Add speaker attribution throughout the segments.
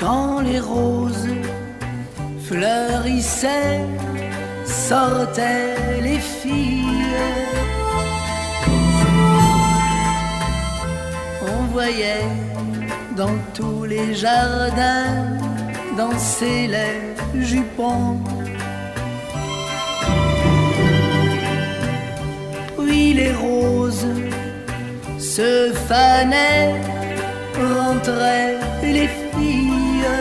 Speaker 1: Quand les roses fleurissaient, sortaient les filles. On voyait dans tous les jardins danser les jupons. Puis les roses se fanaient, rentraient les filles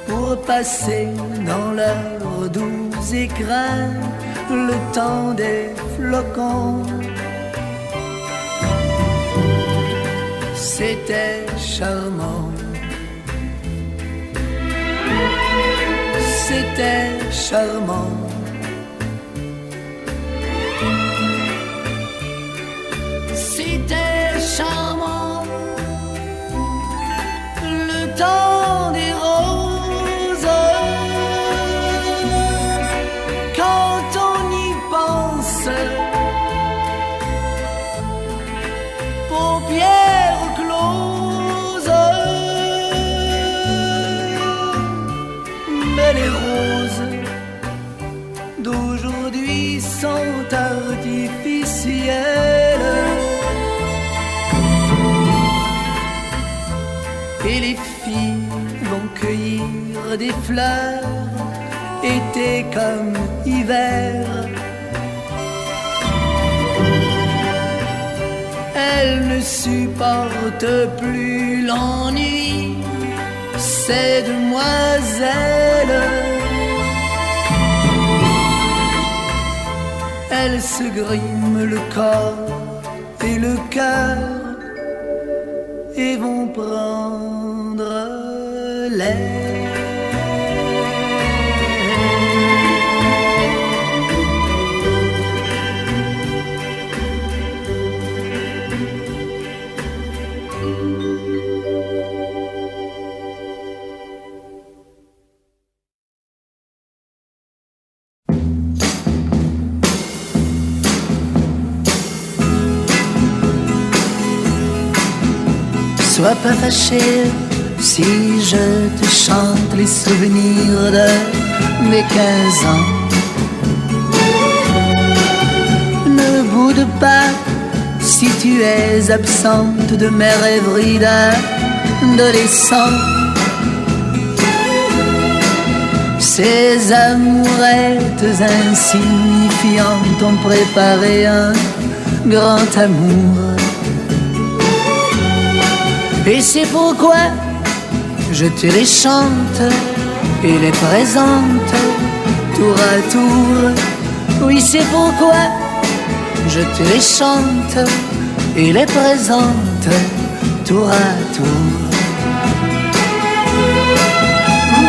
Speaker 1: pour passer dans leurs doux écrins le temps des flocons. C'était charmant, c'était charmant. C'était charmant, le temps des roses. Quand on y pense, paupières closes. Mais les roses d'aujourd'hui sont artificielles. Et les filles vont cueillir des fleurs, été comme hiver. Elles ne supportent plus l'ennui, ces demoiselles. Elles se griment le corps et le cœur et vont prendre l'air. Sois pas fâché si je te chante les souvenirs de mes 15 ans. Ne boude pas si tu es absente de mes rêveries d'adolescent. Ces amourettes insignifiantes ont préparé un grand amour. Et c'est pourquoi je te les chante et les présente tour à tour. Oui, c'est pourquoi je te les chante et les présente tour à tour.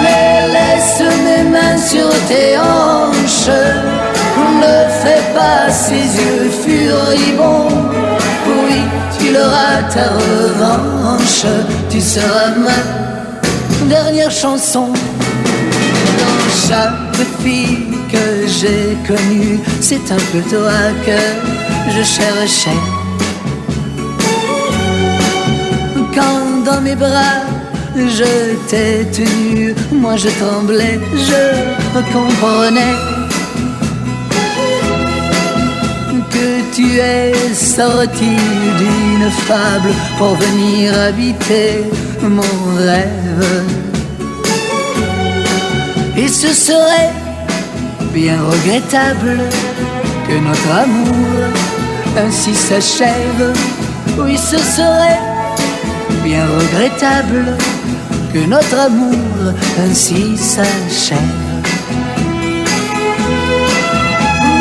Speaker 1: Mais laisse mes mains sur tes hanches, ne fais pas ces yeux furibonds. Oui, tu l'auras ta revanche, tu seras ma dernière chanson. Dans chaque fille que j'ai connue, c'est un peu toi que je cherchais. Quand dans mes bras je t'ai tenu, moi je tremblais, je comprenais que tu es sorti d'une fable pour venir habiter mon rêve. Et ce serait bien regrettable que notre amour ainsi s'achève. Oui, ce serait bien regrettable que notre amour ainsi s'achève.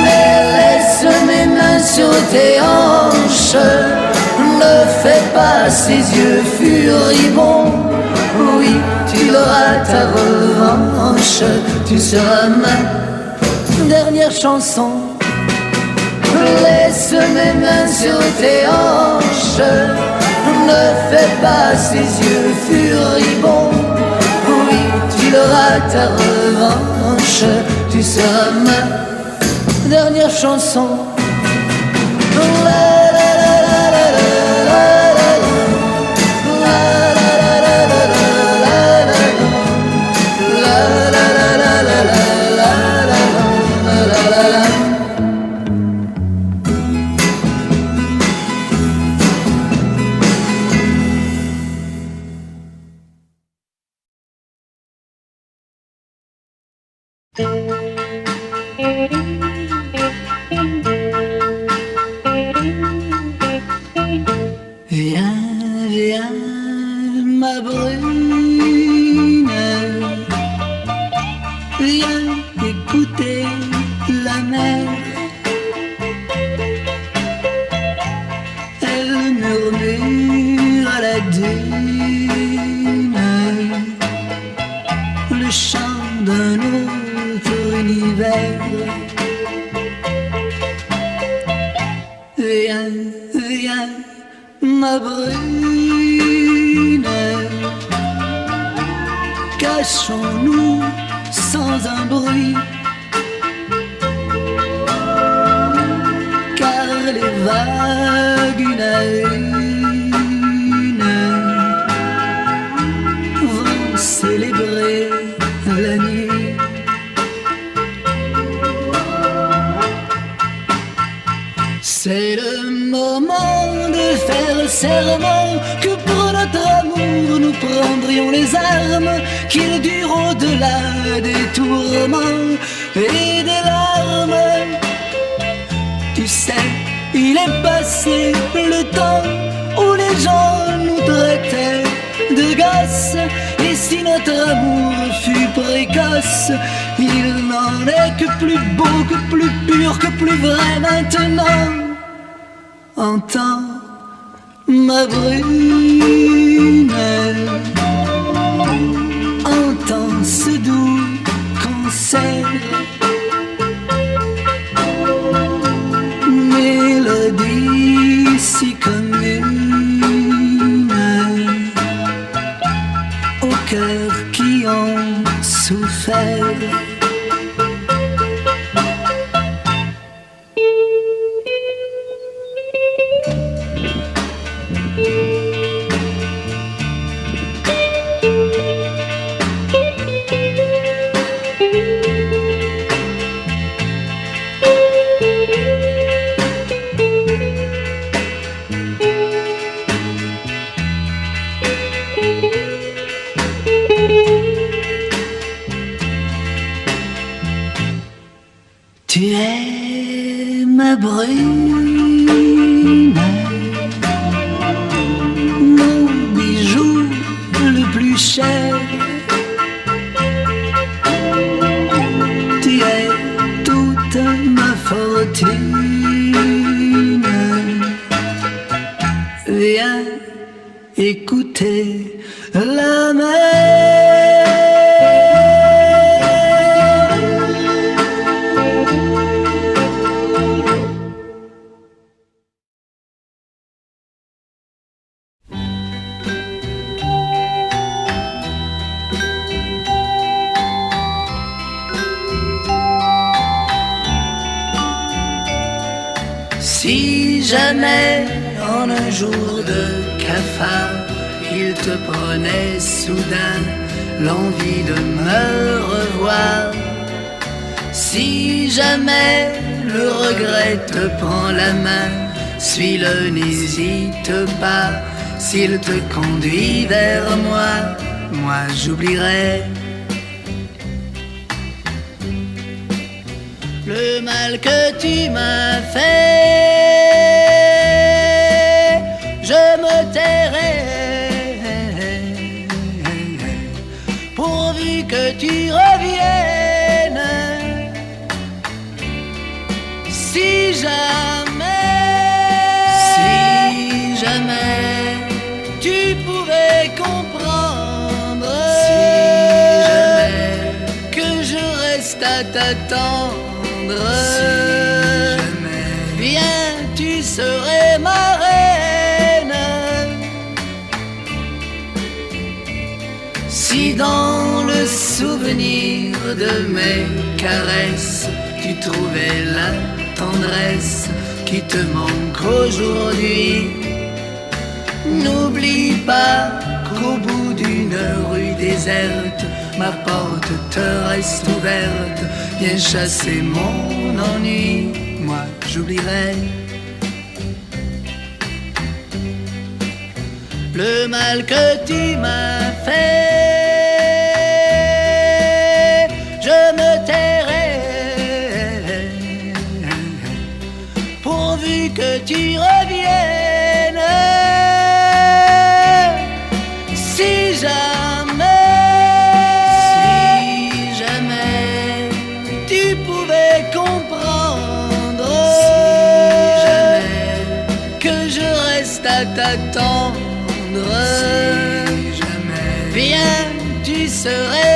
Speaker 1: Laisse mes mains sur tes hanches, ne fais pas ces yeux furibonds. Oui, tu auras ta revanche, tu seras ma dernière chanson. Laisse mes mains sur tes hanches, ne fais pas ces yeux furibonds. Oui, tu auras ta revanche, tu seras ma dernière chanson. Viens, viens, ma brune, viens écouter la mer. Elle murmure à la dune le chant d'un autre univers. Viens, viens, ma brune, cachons-nous sans un bruit, car les vagues une à une vont célébrer la nuit. C'est le moment de faire serment que pour notre amour nous prendrions les armes, qu'il dure au-delà des tourments et des larmes. Tu sais, il est passé le temps où les gens nous traitaient de gosses, et si notre amour fut précoce, il n'en est que plus beau, que plus pur, que plus vrai maintenant. Entends, ma brune, entends ce doux concert, mélodie si commune aux cœurs qui ont souffert. Tu es ma brune, mon bijou le plus cher. Tu es toute ma fortune. Viens écouter la mer. Si jamais en un jour de cafard il te prenait soudain l'envie de me revoir, si jamais le regret te prend la main, suis-le, n'hésite pas, s'il te conduit vers moi, moi j'oublierai le mal que tu m'as fait. Je me tairai pourvu que tu reviennes. Si jamais tu pouvais comprendre, si jamais que je reste à t'attendre, si jamais viens, tu serais ma reine. Si dans le souvenir de mes caresses tu trouvais la tendresse qui te manque aujourd'hui, n'oublie pas qu'au bout d'une rue déserte, ma porte te reste ouverte. Viens chasser mon ennui, moi j'oublierai le mal que tu m'as fait. Je me tais attendre. Si jamais bien tu serais